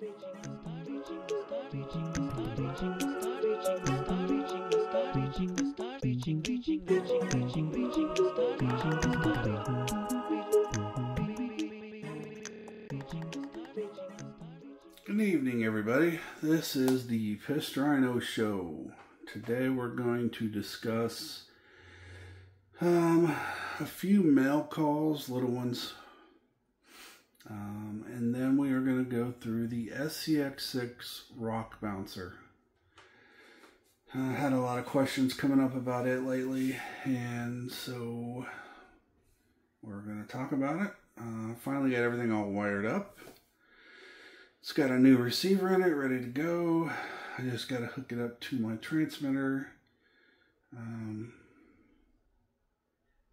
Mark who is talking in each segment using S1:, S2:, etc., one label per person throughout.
S1: Good evening, everybody. This is the Pissed Rhino Show. Today we're going to discuss a few mail calls, little ones, and then we are going to go through the SCX6 rock bouncer. I had a lot of questions coming up about it lately, and so we're going to talk about it. Finally got everything all wired up. It's got a new receiver in it, ready to go. I just got to hook it up to my transmitter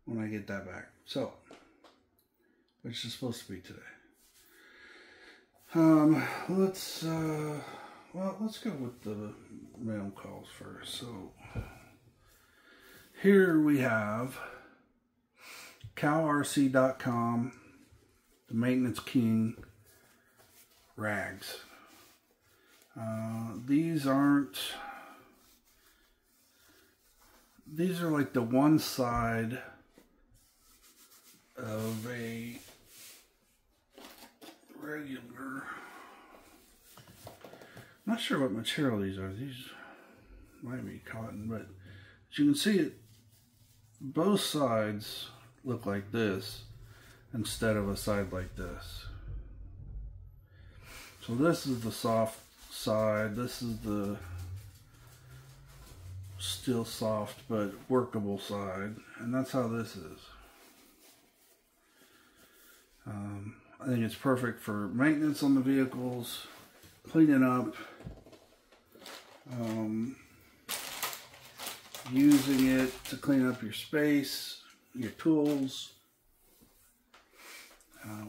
S1: when I get that back. So, which is supposed to be today. Let's go with the mail calls first. So, here we have COWRC.com, the Maintenance King rags. These are like the one side of a regular, I'm not sure what material these are. These might be cotton, but as you can see, it both sides look like this instead of a side like this. So this is the soft side, this is the still soft but workable side, and that's how this is. I think it's perfect for maintenance on the vehicles, cleaning up, using it to clean up your space, your tools,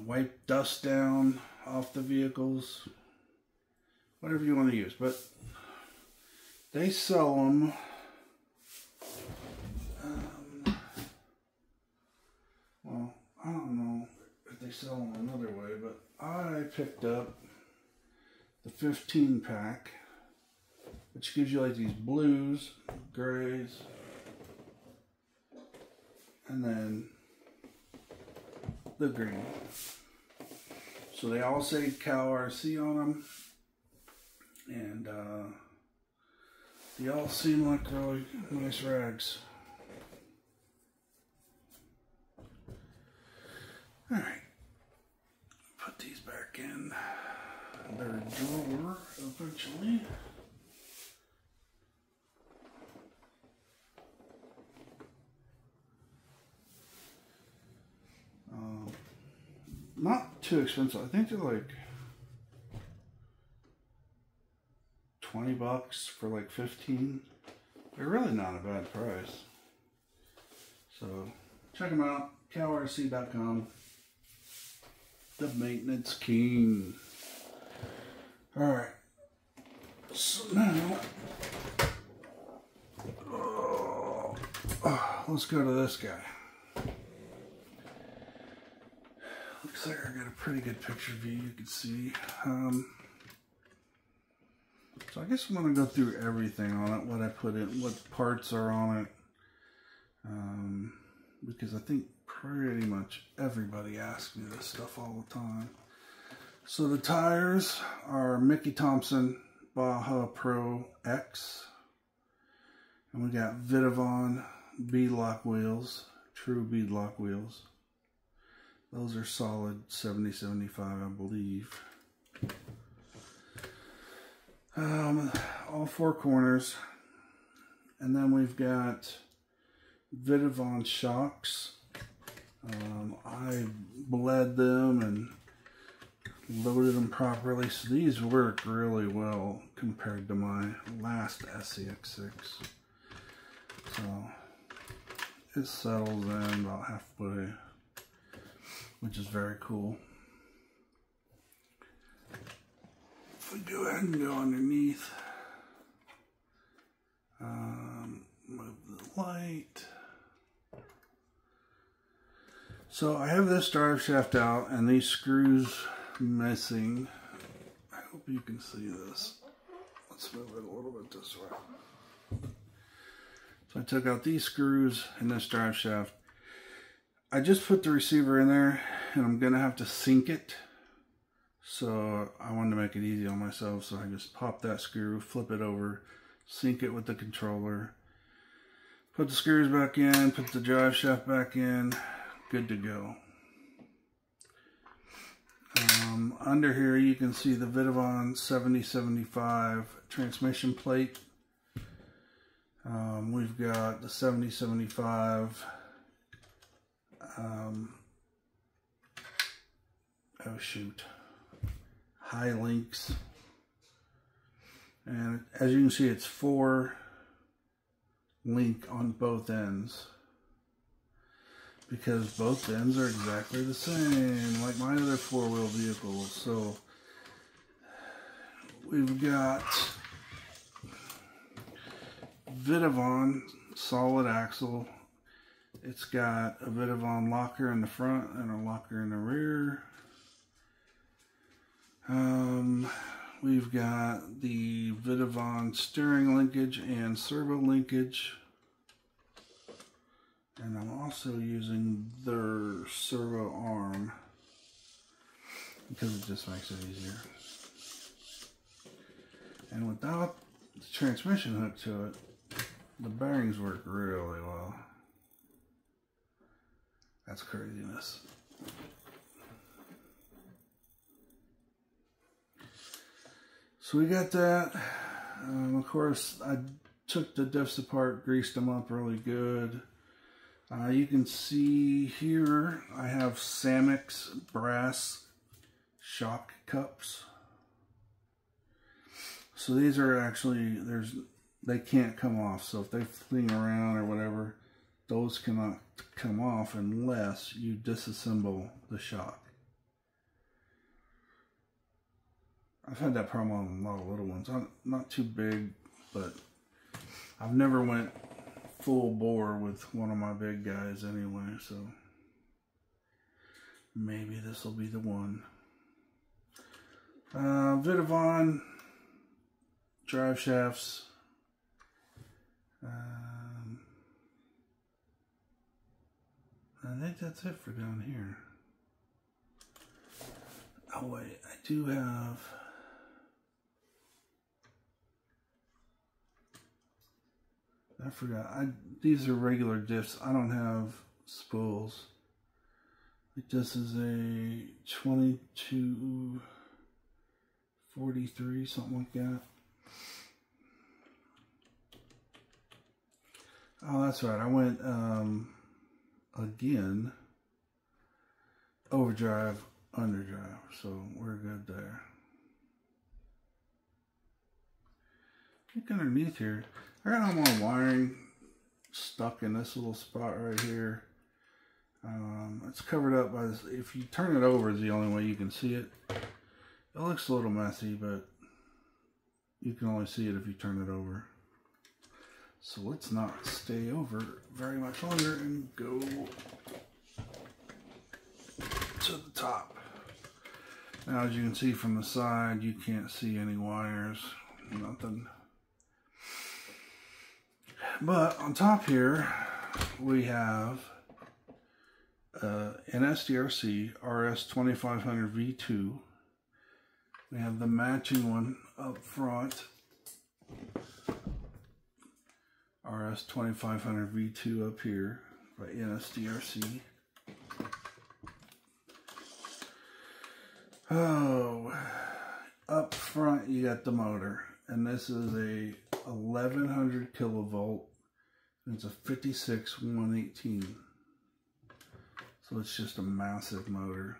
S1: wipe dust down off the vehicles, whatever you want to use. But they sell them well, I don't know if they sell them another way, but I picked up the 15 pack, which gives you like these blues, grays, and then the green. So they all say COWRC on them, and they all seem like really nice rags. Alright, put these back in their drawer eventually. Not too expensive. I think they're like 20 bucks for like 15. They're really not a bad price. So check them out. COWRC.com. The Maintenance King. Alright. So now let's go to this guy. Looks like I got a pretty good picture view, you can see. So I guess I'm going to go through everything on it, what I put in, what parts are on it. Because I think pretty much everybody asks me this stuff all the time. So the tires are Mickey Thompson Baja Pro X. And we got Vitavon beadlock wheels, true beadlock wheels. Those are solid 70-75, I believe. All four corners. And then we've got Vitavon shocks. I bled them and loaded them properly. So these work really well compared to my last SCX6. So it settles in about halfway, which is very cool. If we go ahead and go underneath, move the light. So I have this drive shaft out and these screws missing. I hope you can see this. Let's move it a little bit this way. So I took out these screws and this drive shaft. I just put the receiver in there and I'm gonna have to sync it. So I wanted to make it easy on myself, so I just pop that screw, flip it over, sync it with the controller, put the screws back in, put the drive shaft back in, good to go. Under here you can see the Vitavon 7075 transmission plate. We've got the 7075 high links, and as you can see it's 4 link on both ends, because both ends are exactly the same like my other 4-wheel vehicles. So we've got Vitavon solid axle. It's got a Vitavon locker in the front and a locker in the rear. We've got the Vitavon steering linkage and servo linkage. And I'm also using their servo arm because it just makes it easier. And without the transmission hook to it, the bearings work really well. That's craziness. So we got that. Of course, I took the diffs apart, greased them up really good. You can see here I have Samex brass shock cups. So these are actually, they can't come off. So if they fling around or whatever, those cannot come off unless you disassemble the shock. I've had that problem on a lot of little ones. I'm not too big, but I've never went full bore with one of my big guys anyway, so maybe this will be the one. Vitavon drive shafts. I think that's it for down here. Oh wait, I do have... I forgot. These are regular diffs. I don't have spools. This is a 2243, something like that. Oh, that's right. I went again overdrive, underdrive, so we're good there. Look underneath here. I got all my wiring stuck in this little spot right here. It's covered up by this. If you turn it over is the only way you can see it. It looks a little messy, but you can only see it if you turn it over. So let's not stay over very much longer and go to the top. Now, as you can see from the side, you can't see any wires, nothing. But on top here, we have NSDRC RS2500 V2. We have the matching one up front, RS2500 V2 up here by NSDRC. Oh, up front you got the motor, and this is a 1100 kilovolt. It's a 56-118. So it's just a massive motor.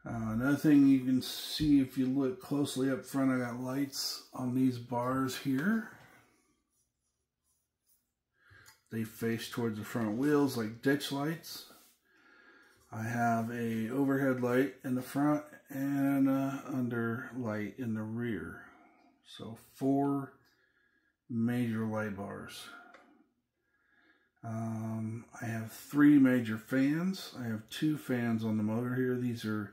S1: Another thing you can see if you look closely up front, I got lights on these bars here. They face towards the front wheels like ditch lights. I have a overhead light in the front and an under light in the rear. So 4 major light bars. I have 3 major fans. I have 2 fans on the motor here. These are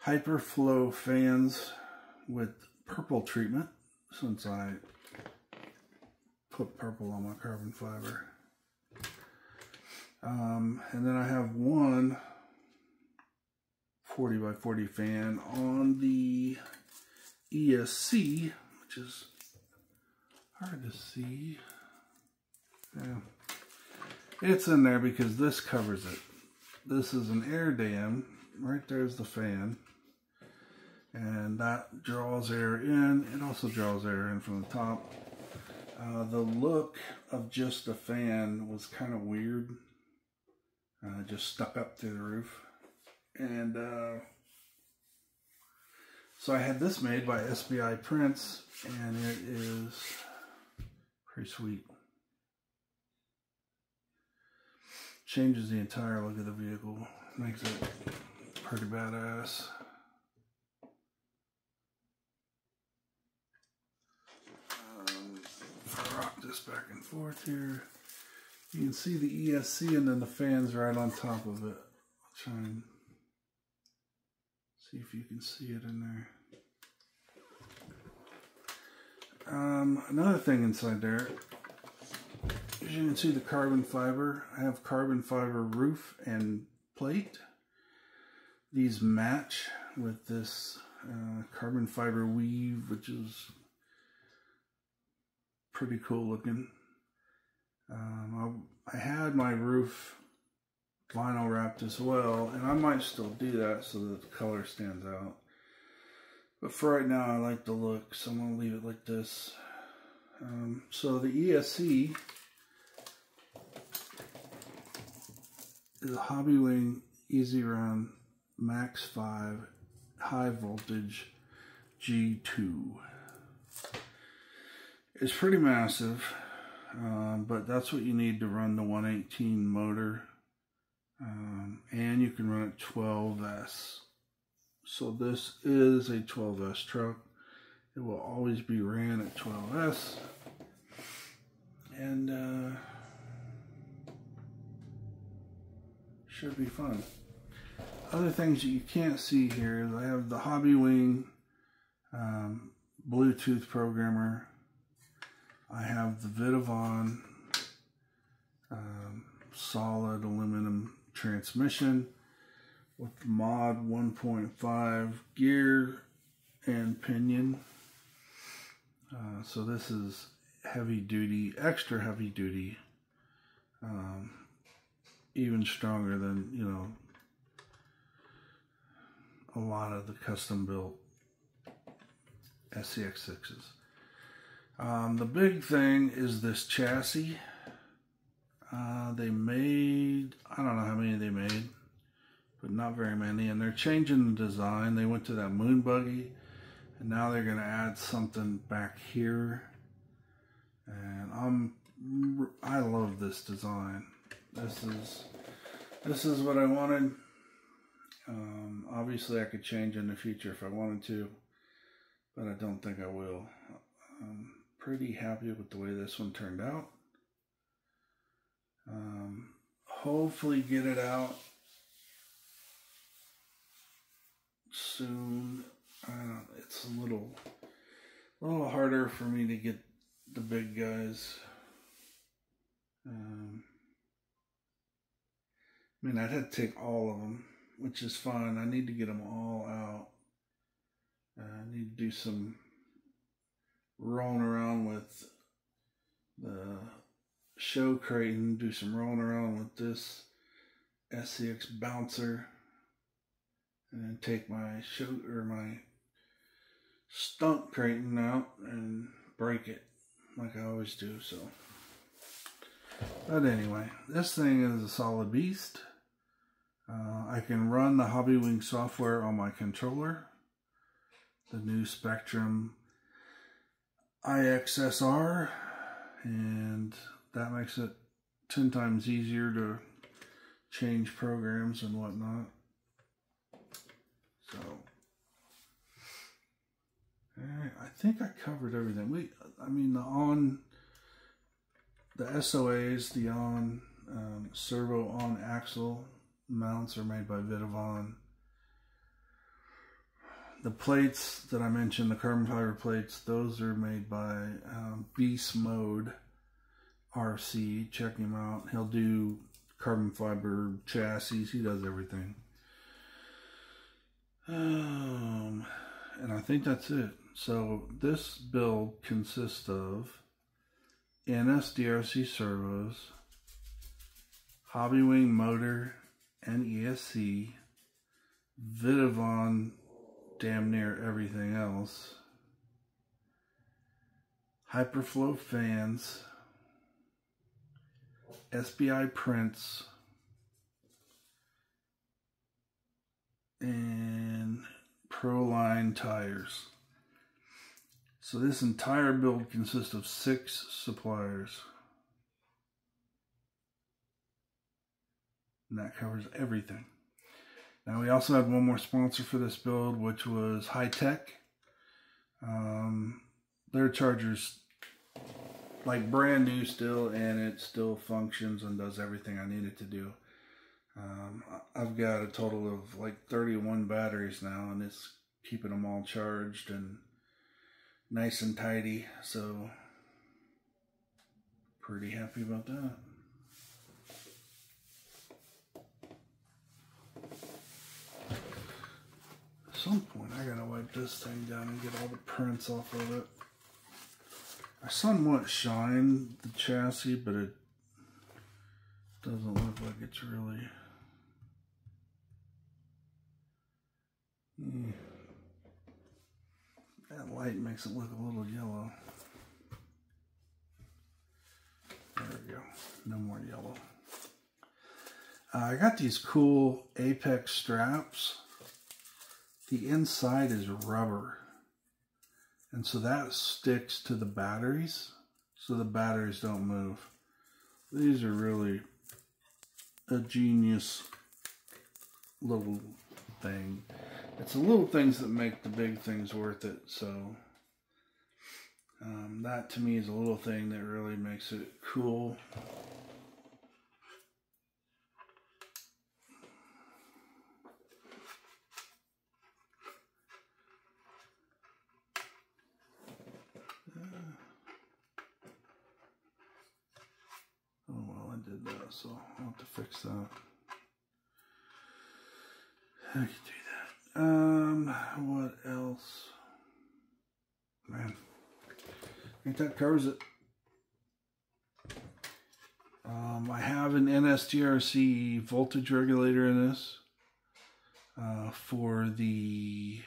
S1: Hyperflow fans with purple treatment, since I put purple on my carbon fiber. And then I have one 40 by 40 fan on the ESC, which is hard to see. Yeah. It's in there because this covers it. This is an air dam. Right there's the fan. And that draws air in. It also draws air in from the top. The look of just the fan was kind of weird. Just stuck up through the roof. And so I had this made by SBIPrints, and it is pretty sweet. Changes the entire look of the vehicle. Makes it pretty badass. If I rock this back and forth here, you can see the ESC and then the fans right on top of it. I'll try and see if you can see it in there. Another thing inside there, as you can see the carbon fiber. I have carbon fiber roof and plate. These match with this carbon fiber weave, which is pretty cool looking. I had my roof vinyl wrapped as well, and I might still do that so that the color stands out. But for right now, I like the look, so I'm going to leave it like this. So the ESC is a Hobbywing Easy Run Max 5 high voltage G2. It's pretty massive, but that's what you need to run the 118 motor. And you can run it 12S. So this is a 12S truck. It will always be ran at 12S. And should be fun. Other things that you can't see here is I have the Hobbywing Bluetooth programmer. I have the Vitavon solid aluminum transmission with mod 1.5 gear and pinion. So this is heavy duty, extra heavy duty, even stronger than, you know, a lot of the custom built SCX6s. The big thing is this chassis. They made, I don't know how many they made, but not very many, and they're changing the design. They went to that moon buggy, and now they're going to add something back here, and I love this design. This is what I wanted. Obviously I could change in the future if I wanted to, but I don't think I will. I'm pretty happy with the way this one turned out. Hopefully get it out soon. It's a little harder for me to get the big guys. I mean, I'd have to take all of them, which is fine. I need to get them all out. I need to do some rolling around with the show crate and do some rolling around with this SCX bouncer, and then take my my stunt crate out and break it like I always do. So, but anyway, this thing is a solid beast. I can run the Hobbywing software on my controller, the new Spectrum IXSR, and that makes it 10 times easier to change programs and whatnot. So, I think I covered everything. I mean, the SOAs, the servo on axle mounts are made by Vitavon. the plates that I mentioned, the carbon fiber plates, those are made by Beast Mode RC. Check him out. He'll do carbon fiber chassis. He does everything. And I think that's it. So this build consists of NSDRC servos, Hobby Wing motor and ESC, Vitavon damn near everything else, Hyperflow fans, SBIPrints, and Proline tires. So this entire build consists of 6 suppliers. And that covers everything. Now we also had one more sponsor for this build, which was Hitec. Their charger's like brand new still, and it still functions and does everything I need it to do. I've got a total of like 31 batteries now, and it's keeping them all charged and nice and tidy, so pretty happy about that. At some point I gotta wipe this thing down and get all the prints off of it. I somewhat shine the chassis, but it doesn't look like it's really... That light makes it look a little yellow. There we go. No more yellow. I got these cool Apex straps. The inside is rubber. And so that sticks to the batteries, so the batteries don't move. These are really a genius little thing. It's the little things that make the big things worth it. So that to me is a little thing that really makes it cool. Oh well, I did that, so I'll have to fix that. I can do that. What else? Man, I think that covers it. I have an NSDRC voltage regulator in this for the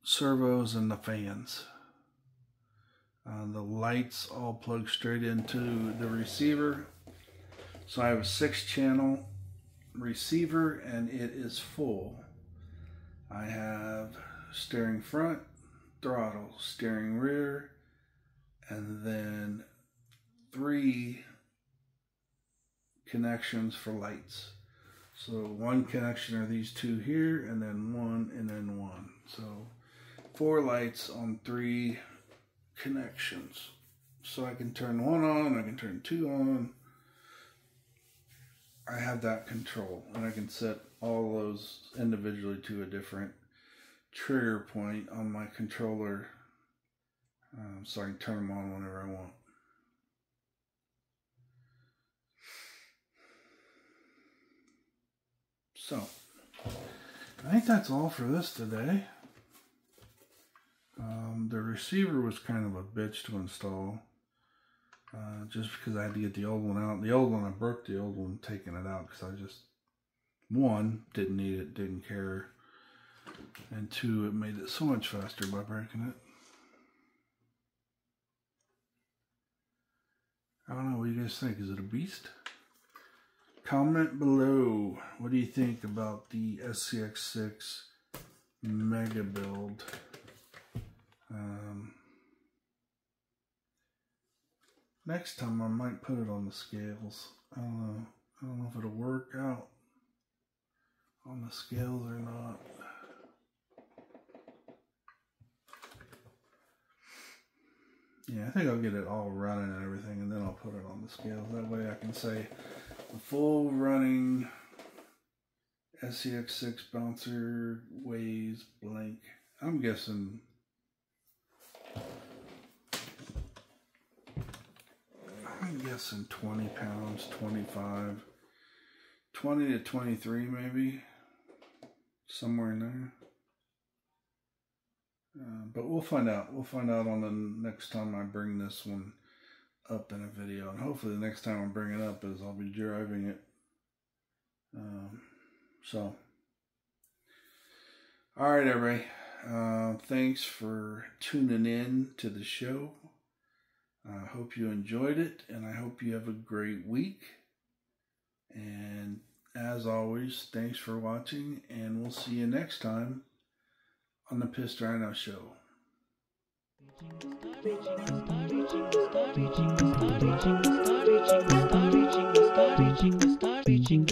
S1: servos and the fans. The lights all plug straight into the receiver. So I have a 6-channel receiver and it is full. I have steering front, throttle, steering rear, and then 3 connections for lights. So 1 connection are these 2 here, and then 1 and then 1. So 4 lights on 3 connections. So I can turn 1 on, I can turn 2 on. I have that control, and I can set all those individually to a different trigger point on my controller, so I can turn them on whenever I want. So, I think that's all for this today. The receiver was kind of a bitch to install, just because I had to get the old one out. The old one, I broke the old one taking it out because I just, 1, didn't need it, didn't care, and 2, it made it so much faster by breaking it. I don't know, what do you guys think? Is it a beast? Comment below. What do you think about the SCX6 mega build? Next time I might put it on the scales. I don't know if it'll work out on the scales or not. Yeah, I think I'll get it all running and everything, and then I'll put it on the scales. That way I can say the full running SCX6 bouncer weighs blank. I'm guessing 20 pounds, 25, 20 to 23 maybe, somewhere in there. But we'll find out. We'll find out on the next time I bring this one up in a video. And hopefully the next time I bring it up is I'll be driving it. All right, everybody. Thanks for tuning in to the show. I hope you enjoyed it, and I hope you have a great week. And as always, thanks for watching, and we'll see you next time on the Pissed Rhino Show. Reaching